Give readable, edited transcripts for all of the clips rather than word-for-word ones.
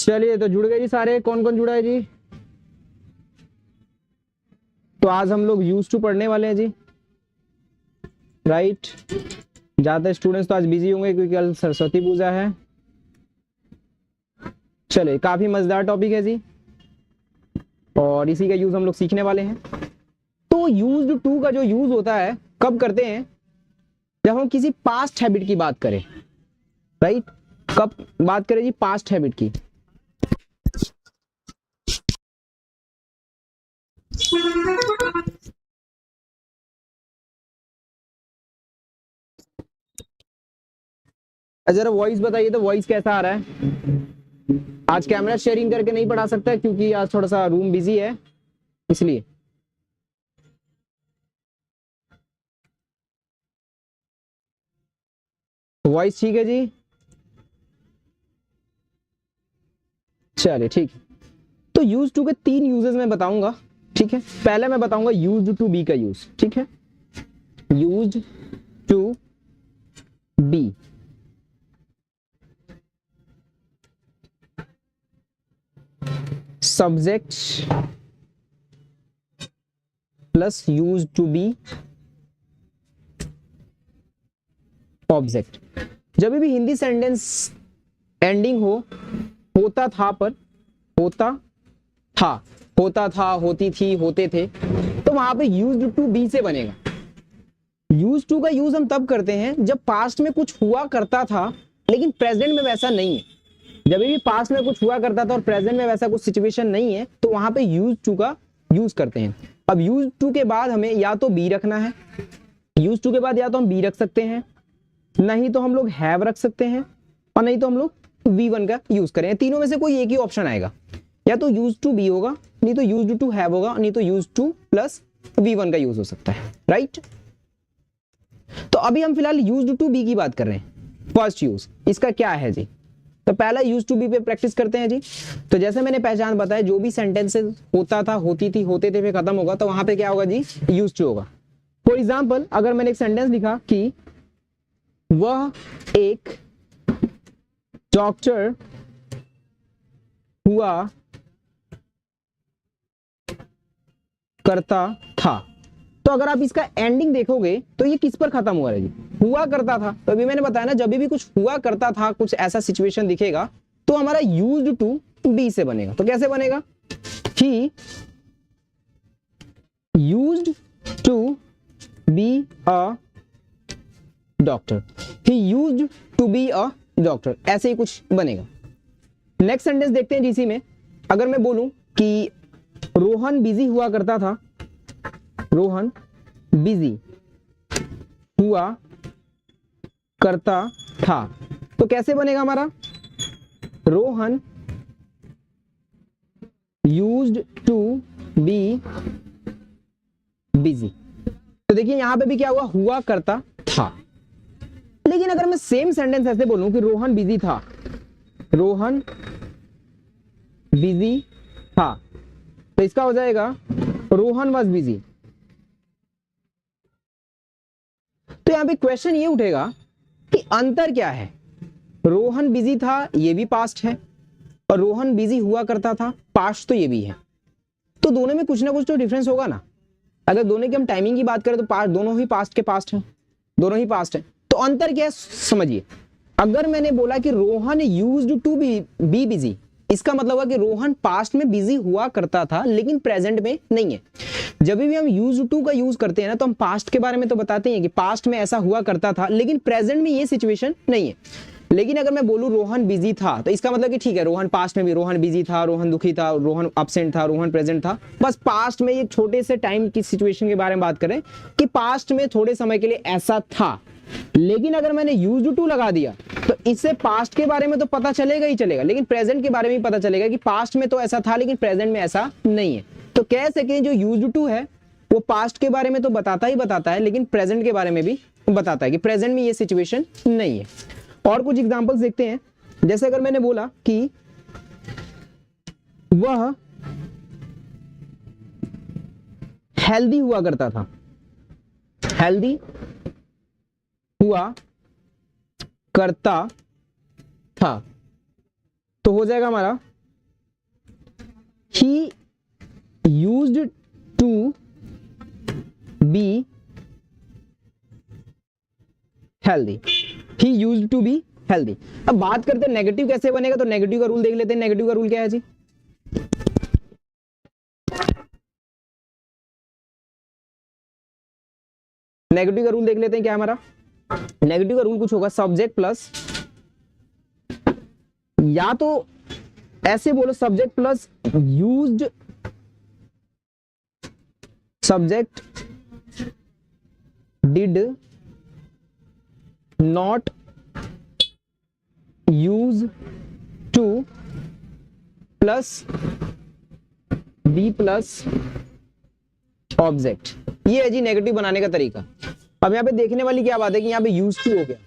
चलिए तो जुड़ गए जी सारे, कौन कौन जुड़ा है जी? तो आज हम लोग यूज टू पढ़ने वाले हैं जी, राइट। ज्यादा स्टूडेंट्स तो आज बिजी होंगे क्योंकि कल सरस्वती पूजा है। चलिए, काफी मजेदार टॉपिक है जी और इसी का यूज हम लोग सीखने वाले हैं। तो यूज्ड टू का जो यूज होता है कब करते हैं? जब हम किसी पास्ट हैबिट की बात करें, राइट। कब बात करें जी? पास्ट हैबिट की। जरा वॉइस बताइए तो, वॉइस कैसा आ रहा है? आज कैमरा शेयरिंग करके नहीं पढ़ा सकता क्योंकि आज थोड़ा सा रूम बिजी है, इसलिए। वॉइस ठीक है जी? चलिए ठीक है। तो यूज टू के 3 यूजेस मैं बताऊंगा, ठीक है। पहले मैं बताऊंगा यूज टू बी का यूज, ठीक है। Use to be, subject plus use to be object. जब भी हिंदी सेंटेंस एंडिंग हो होता था पर, होता था, होता था, होती थी, होते थे, तो वहां पे यूज टू बी से बनेगा। यूज टू का यूज हम तब करते हैं जब पास्ट में कुछ हुआ करता था लेकिन प्रेजेंट में वैसा नहीं है। जब भी पास्ट में कुछ हुआ करता था और प्रेजेंट में वैसा कुछ सिचुएशन नहीं है तो वहां पे यूज टू का यूज करते हैं। अब यूज टू के बाद हमें या तो बी रखना है, यूज टू के बाद या तो हम बी रख सकते हैं, नहीं तो हम लोग हैव रख सकते हैं, और नहीं तो हम लोग V1 का यूज करें। तीनों में से कोई एक ही ऑप्शन आएगा, या तो यूज टू बी होगा, नहीं तो यूज टू हैव होगा, नहीं तो यूज टू प्लस V1 का यूज हो सकता है, राइट। तो अभी हम फिलहाल यूज टू बी की बात कर रहे हैं। फर्स्ट यूज इसका क्या है जी? तो पहला यूज टू बी पे प्रैक्टिस करते हैं जी। तो जैसे मैंने पहचान बताया, जो भी सेंटेंसेस होता था, होती थी, होते थे पे खत्म होगा, तो वहां पे क्या होगा जी? यूज टू होगा। फॉर एग्जाम्पल, अगर मैंने एक सेंटेंस लिखा कि वह एक डॉक्टर हुआ करता था, तो अगर आप इसका एंडिंग देखोगे तो ये किस पर खत्म हुआ है जी? हुआ करता था। तो अभी मैंने बताया ना, जब भी कुछ हुआ करता था, कुछ ऐसा सिचुएशन दिखेगा तो हमारा यूज्ड टू बी से बनेगा। तो कैसे बनेगा? He used to be a doctor, he used to be a doctor, ऐसे ही कुछ बनेगा। नेक्स्ट सेंटेंस देखते हैं जिसी में, अगर मैं बोलूं कि रोहन बिजी हुआ करता था, रोहन बिजी हुआ करता था, तो कैसे बनेगा हमारा? Rohan used to be busy. तो देखिए यहां पे भी क्या हुआ करता था। लेकिन अगर मैं सेम सेंटेंस ऐसे बोलूं कि रोहन बिजी था, रोहन बिजी था, तो इसका हो जाएगा रोहन वाज बिजी। तो यहां पे क्वेश्चन ये उठेगा कि अंतर क्या है? रोहन बिजी था ये भी पास्ट है, और रोहन बिजी हुआ करता था पास्ट तो ये भी है। तो दोनों में कुछ ना कुछ तो डिफरेंस होगा ना। अगर दोनों की हम टाइमिंग की बात करें तो पास्ट, दोनों ही पास्ट के पास्ट हैं, दोनों ही पास्ट है। तो अंतर क्या है समझिए। अगर मैंने बोला कि Rohan used to be busy, इसका मतलब हुआ कि रोहन पास्ट में बिजी हुआ करता था लेकिन प्रेजेंट में नहीं है। जब भी हम यूज टू का यूज करते हैं ना, तो हम पास्ट के बारे में तो बताते हैं कि पास्ट में ऐसा हुआ करता था लेकिन प्रेजेंट में ये सिचुएशन नहीं है। लेकिन अगर मैं बोलूं रोहन बिजी था, तो इसका मतलब कि ठीक है, रोहन पास्ट में भी रोहन बिजी था, रोहन दुखी था, रोहन एब्सेंट था, रोहन प्रेजेंट था। बस पास्ट में ये छोटे से टाइम की सिचुएशन के बारे में बात करें कि पास्ट में थोड़े समय के लिए ऐसा था। लेकिन अगर मैंने यूज्ड टू लगा दिया तो इससे पास्ट के बारे में तो पता चलेगा ही चलेगा, लेकिन प्रेजेंट के बारे में भी पता चलेगा कि पास्ट में तो ऐसा था लेकिन प्रेजेंट में ऐसा नहीं है। तो कह सकें जो यूज्ड टू है वो पास्ट के बारे में तो बताता ही बताता है, लेकिन प्रेजेंट के बारे में भी बताता है कि प्रेजेंट में ये सिचुएशन नहीं है। और कुछ एग्जांपल्स देखते हैं। जैसे अगर मैंने बोला कि वह हेल्दी हुआ करता था, हेल्दी हुआ करता था, तो हो जाएगा हमारा he used to be healthy, he used to be healthy। अब बात करते हैं नेगेटिव कैसे बनेगा, तो नेगेटिव का रूल देख लेते हैं। नेगेटिव का रूल क्या है जी? नेगेटिव का रूल देख लेते हैं क्या है हमारा। नेगेटिव का रूल कुछ होगा, सब्जेक्ट प्लस, या तो ऐसे बोलो subject plus used, subject did not use to plus be plus object. ये है जी नेगेटिव बनाने का तरीका। अब यहाँ पे देखने वाली क्या बात है कि यहाँ पे यूज टू हो गया,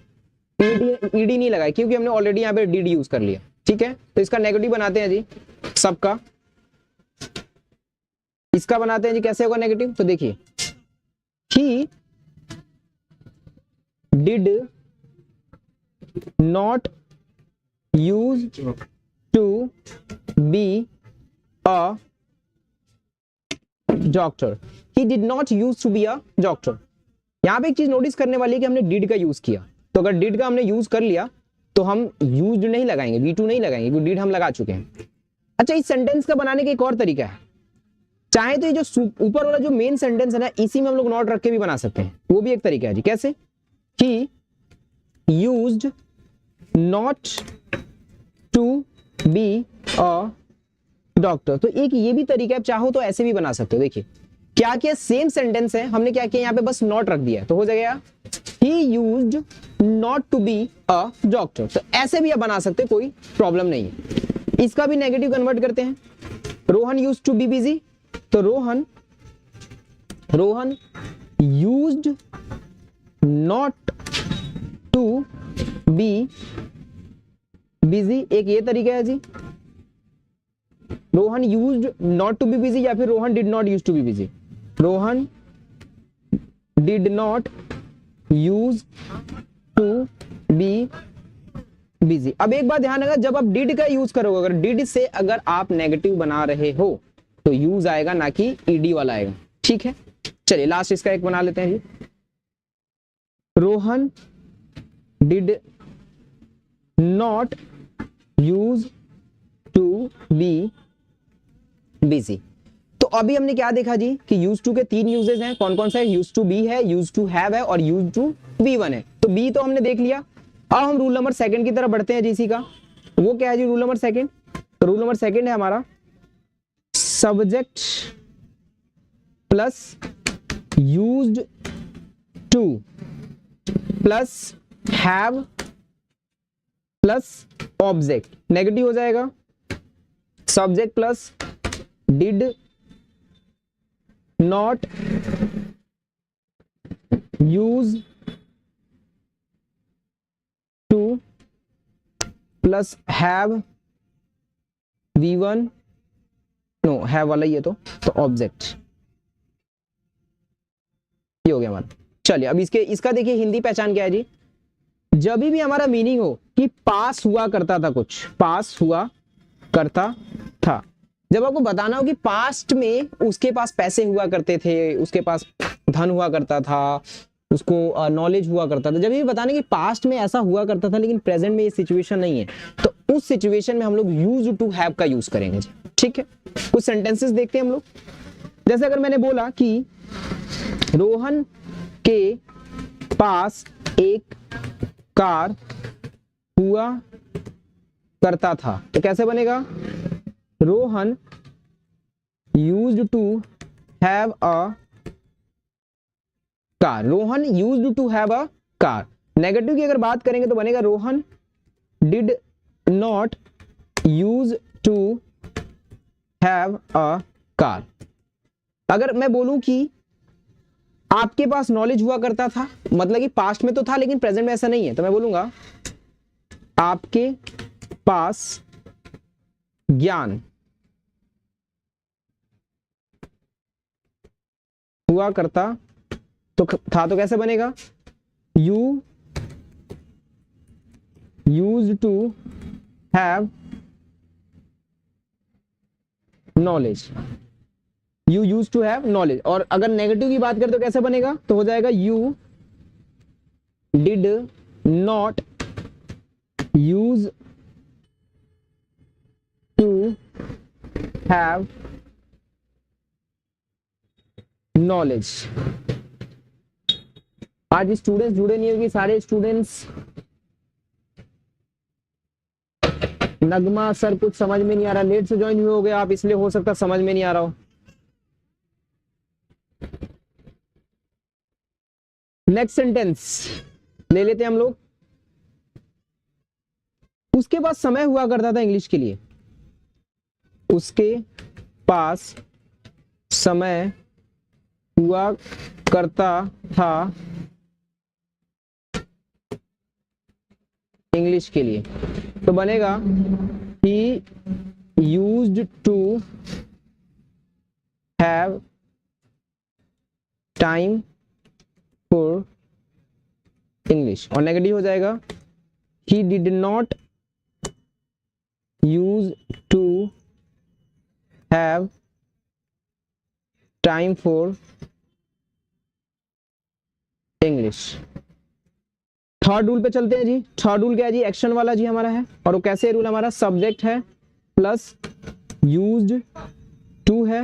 ईडी नहीं लगाया क्योंकि हमने ऑलरेडी यहाँ पे डिड यूज कर लिया। ठीक है, तो इसका नेगेटिव बनाते हैं जी, सबका इसका बनाते हैं जी। कैसे होगा नेगेटिव, तो देखिए he did not use to be a doctor, he did not use to be a doctor. यहां पे एक चीज नोटिस करने वाली है कि हमने डिड का यूज किया, तो अगर डिड का हमने यूज कर लिया तो हम यूज्ड नहीं लगाएंगे, V2 नहीं लगाएंगे क्योंकि डिड हम लगा चुके हैं। अच्छा, इस सेंटेंस का बनाने का एक और तरीका है, चाहे तो ये जो ऊपर वाला जो मेन सेंटेंस है ना, इसी में हम लोग नॉट रख के भी बना सकते हैं, वो भी एक तरीका है जी। कैसे? He used not to be a doctor, तो एक ये भी तरीका है, चाहो तो ऐसे भी बना सकते हो। देखिए क्या किया, सेम सेंटेंस है, हमने क्या किया यहाँ पे बस नॉट रख दिया, तो हो जाएगा he used not to be a doctor. तो ऐसे भी आप बना सकते, कोई प्रॉब्लम नहीं है। इसका भी नेगेटिव कन्वर्ट करते हैं। Rohan used to be busy, तो Rohan used not to be busy, एक ये तरीका है जी। Rohan used not to be busy, या फिर Rohan did not use to be busy. Rohan did not use to be busy. अब एक बात ध्यान रखना, जब आप डिड का यूज करोगे, अगर डिड से अगर आप नेगेटिव बना रहे हो तो यूज आएगा, ना कि ईडी वाला आएगा। ठीक है, चलिए लास्ट इसका एक बना लेते हैं जी। Rohan did not use to be busy. तो अभी हमने क्या देखा जी कि यूज टू के 3 यूजेस हैं। कौन कौन सा है? यूज टू बी है, यूज टू हैव है, और यूज टू बी वन है। तो बी तो हमने देख लिया। अब हम रूल नंबर सेकंड की तरफ बढ़ते हैं जीसी का। वो क्या है जी रूल नंबर सेकंड? तो रूल नंबर सेकंड है हमारा subject plus used two plus have plus object. Negative हो जाएगा, subject plus did not use to plus have V1, no have वाला ये तो ऑब्जेक्ट। ये हो गया हमारा। चलिए अब इसका देखिए हिंदी पहचान क्या है जी। जब भी हमारा मीनिंग हो कि पास हुआ करता था, कुछ पास हुआ करता था, जब आपको बताना हो कि पास्ट में उसके पास पैसे हुआ करते थे, उसके पास धन हुआ करता था, उसको नॉलेज हुआ करता था, जब ये बताने कि पास्ट में ऐसा हुआ करता था लेकिन प्रेजेंट में ये सिचुएशन नहीं है, तो उस सिचुएशन में हम लोग यूज टू हैव का यूज करेंगे जी। ठीक है, कुछ सेंटेंसेस देखते हैं हम लोग। जैसे अगर मैंने बोला कि रोहन के पास एक कार हुआ करता था, तो कैसे बनेगा? Rohan used to have a car. Rohan used to have a car. Negative की अगर बात करेंगे तो बनेगा Rohan did not use to have a car. अगर मैं बोलूं कि आपके पास नॉलेज हुआ करता था, मतलब कि पास्ट में तो था लेकिन प्रेजेंट में ऐसा नहीं है, तो मैं बोलूंगा आपके पास ज्ञान हुआ करता तो था, तो कैसे बनेगा? You use to have knowledge, you use to have knowledge. और अगर नेगेटिव की बात करें तो कैसे बनेगा, तो हो जाएगा you did not use to have knowledge. आज स्टूडेंट्स जुड़े नहीं होगी, सारे स्टूडेंट्स। नगमा सर कुछ समझ में नहीं आ रहा, लेट से ज्वाइन हुए हो गए आप, इसलिए हो सकता समझ में नहीं आ रहा हो। नेक्स्ट सेंटेंस ले लेते हैं हम लोग। उसके पास समय हुआ करता था इंग्लिश के लिए, उसके पास समय हुआ करता था इंग्लिश के लिए, तो बनेगा he used to have time for English। और नेगेटिव हो जाएगा he did not use to have time for English। Third rule पे चलते हैं जी। थर्ड रूल क्या है जी, एक्शन वाला जी हमारा है। और वो कैसे रूल, हमारा सब्जेक्ट है प्लस यूज्ड टू है,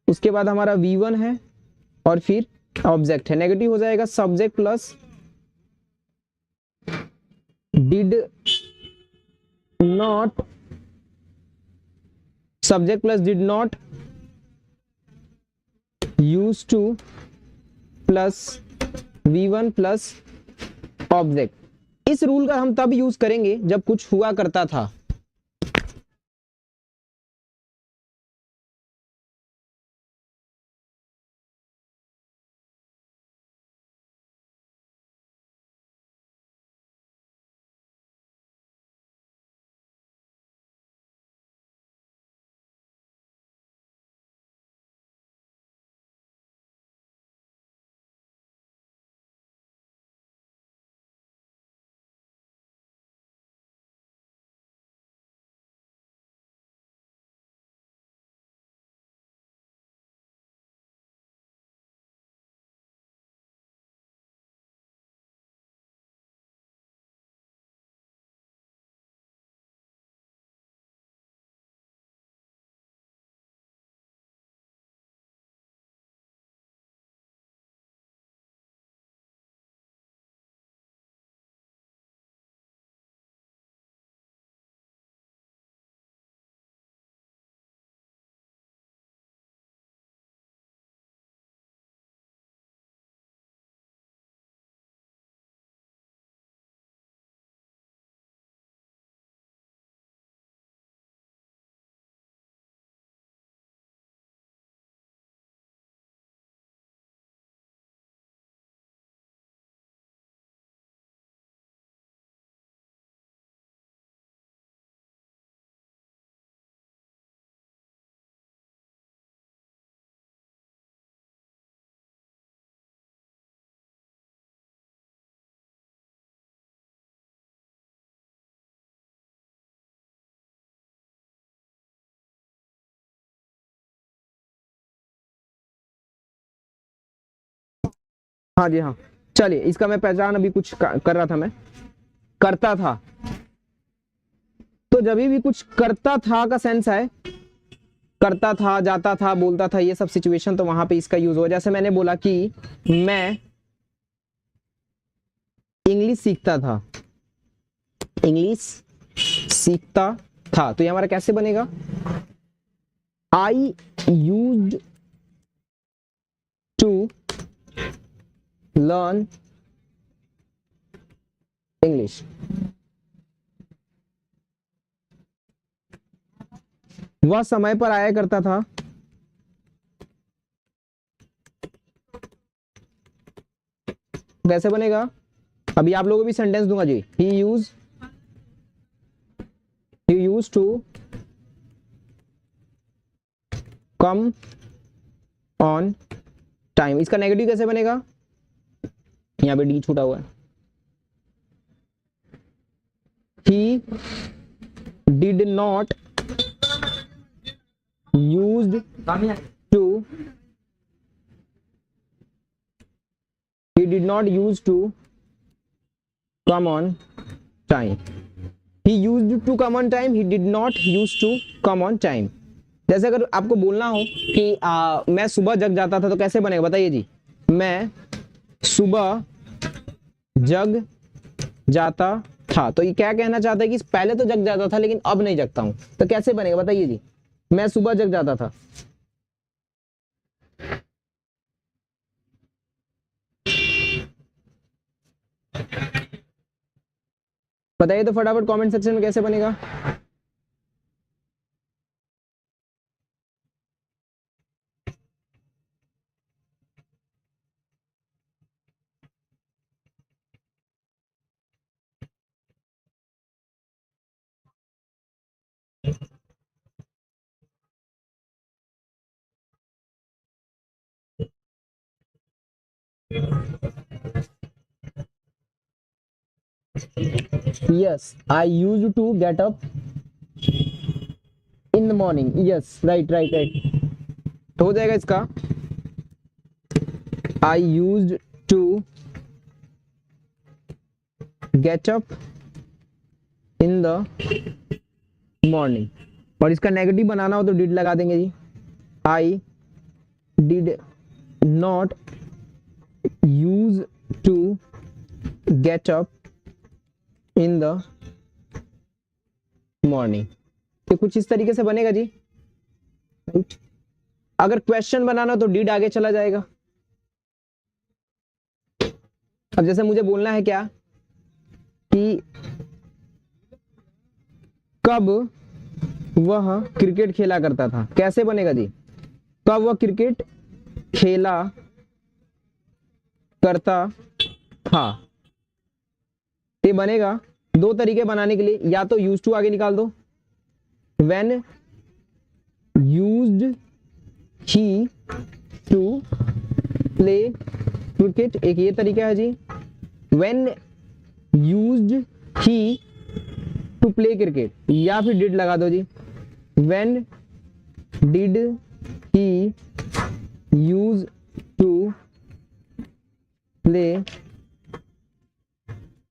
उसके बाद हमारा V1 है और फिर ऑब्जेक्ट है। नेगेटिव हो जाएगा subject plus did not, subject plus did not use to plus V1 plus object. इस रूल का हम तब यूज करेंगे जब कुछ हुआ करता था। हाँ जी हाँ, चलिए इसका मैं पहचान अभी कुछ कर रहा था, मैं करता था। तो जब भी कुछ करता था का सेंस है, करता था, जाता था, बोलता था, ये सब सिचुएशन, तो वहां पे इसका यूज हो। जैसे मैंने बोला कि मैं इंग्लिश सीखता था, इंग्लिश सीखता था, तो ये हमारा कैसे बनेगा, I used to learn English. वह समय पर आया करता था, कैसे बनेगा, अभी आप लोगों को भी सेंटेंस दूंगा जी। He use to come on time. इसका नेगेटिव कैसे बनेगा, यहां पे डी छूटा हुआ है। He did not used to, he did not use to come on time. He used to come on time, he did not use to come on time. जैसे अगर आपको बोलना हो कि मैं सुबह जग जाता था तो कैसे बनेगा, बताइए जी। मैं सुबह जग जाता था, तो ये क्या कहना चाहता है कि पहले तो जग जाता था लेकिन अब नहीं जगता हूं, तो कैसे बनेगा बताइए जी। मैं सुबह जग जाता था, बताइए तो फटाफट कमेंट सेक्शन में कैसे बनेगा। Yes, I used to get up in the morning. Yes, right. तो हो जाएगा इसका, I used to get up in the morning, और इसका नेगेटिव बनाना हो तो डिड लगा देंगे जी। I did not use to get up in the morning, तो कुछ इस तरीके से बनेगा जी, राइट। अगर क्वेश्चन बनाना तो डिड आगे चला जाएगा। अब जैसे मुझे बोलना है क्या कि कब वह क्रिकेट खेला करता था, कैसे बनेगा जी। कब वह क्रिकेट खेला करता था, ये बनेगा दो तरीके बनाने के लिए, या तो यूज टू आगे निकाल दो, when used he to play cricket, एक ये तरीका है जी। When used he to play cricket, या फिर डिड लगा दो जी। When did he use to play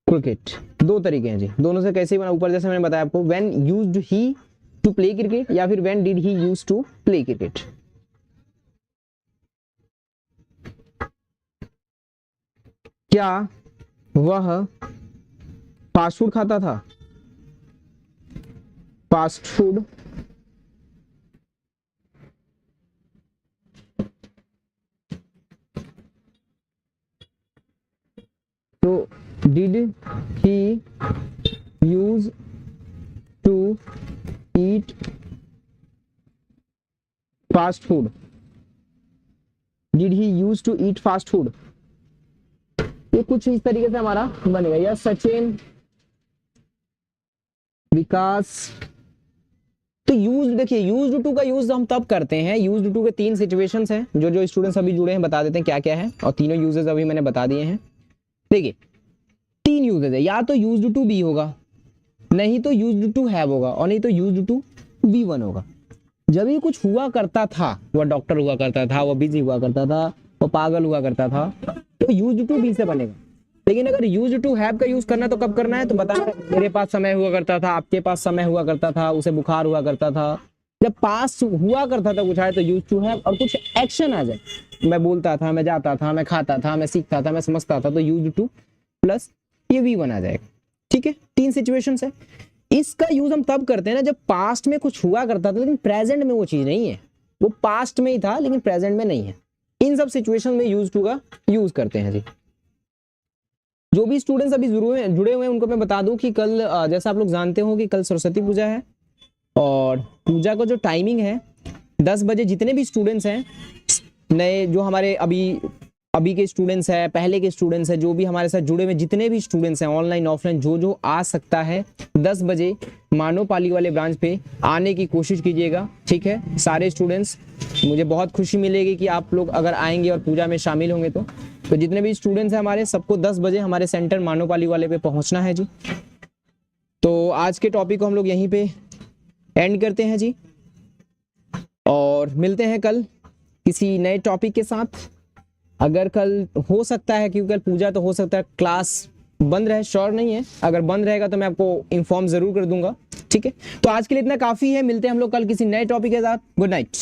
cricket, दो तरीके हैं जी, दोनों से कैसे बना ऊपर जैसे मैंने बताया आपको, when used he to play cricket या फिर when did he use to play cricket. क्या वह फास्ट फूड खाता था, फास्ट फूड तो did he use to eat fast food, did he use to eat fast food, ये कुछ इस तरीके से हमारा बनेगा। या सचिन, विकास, तो यूज, देखिए यूज्ड टू का यूज हम तब करते हैं, यूज्ड टू के तीन सिचुएशंस हैं, जो स्टूडेंट्स अभी जुड़े हैं बता देते हैं क्या क्या है, और तीनों यूजेस अभी मैंने बता दिए हैं। देखिए तीन यूजेस है, या तो यूज्ड टू बी होगा, नहीं तो यूज्ड टू हैव होगा, और नहीं तो यूज्ड टू बी वन होगा। जब ये कुछ हुआ करता था, वह डॉक्टर हुआ करता था, वह बिजी हुआ करता था, वह पागल हुआ करता था, तो यूज्ड टू बी से बनेगा। लेकिन अगर यूज्ड टू हैव का यूज करना तो कब करना है, तो बताना, मेरे पास समय हुआ करता था, आपके पास समय हुआ करता था, उसे बुखार हुआ करता था। जब पास हुआ करता था कुछ आए तो यूज टू हैव, और कुछ एक्शन आ जाए, मैं बोलता था, मैं जाता था, मैं खाता था, मैं सीखता था, मैं समझता था, तो यूज टू प्लस ये भी बना जाएगा। ठीक है, तीन सिचुएशंस है। इसका यूज हम तब करते हैं ना जब पास्ट में कुछ हुआ करता था लेकिन प्रेजेंट में वो चीज नहीं है, वो पास्ट में ही था लेकिन प्रेजेंट में नहीं है। इन सब सिचुएशन में यूज टू का यूज करते हैं जी। जो भी स्टूडेंट्स अभी जुड़े हुए हैं उनको मैं बता दूं कि कल जैसा आप लोग जानते हो कि कल सरस्वती पूजा है, और पूजा का जो टाइमिंग है 10 बजे। जितने भी स्टूडेंट्स हैं नए, जो हमारे अभी के स्टूडेंट्स हैं, पहले के स्टूडेंट्स हैं, जो भी हमारे साथ जुड़े हुए जितने भी स्टूडेंट्स हैं ऑनलाइन ऑफलाइन, जो आ सकता है 10 बजे मानोपाली वाले ब्रांच पे आने की कोशिश कीजिएगा। ठीक है सारे स्टूडेंट्स, मुझे बहुत खुशी मिलेगी कि आप लोग अगर आएंगे और पूजा में शामिल होंगे। तो जितने भी स्टूडेंट्स हैं हमारे, सबको 10 बजे हमारे सेंटर मानोपाली वाले पे पहुंचना है जी। तो आज के टॉपिक को हम लोग यहीं पे एंड करते हैं जी। और मिलते हैं कल किसी नए टॉपिक के साथ। अगर कल हो सकता है, क्योंकि कल पूजा, तो हो सकता है क्लास बंद रहे, श्योर नहीं है। अगर बंद रहेगा तो मैं आपको इन्फॉर्म जरूर कर दूंगा, ठीक है। तो आज के लिए इतना काफी है, मिलते हैं हम लोग कल किसी नए टॉपिक के साथ। Good night.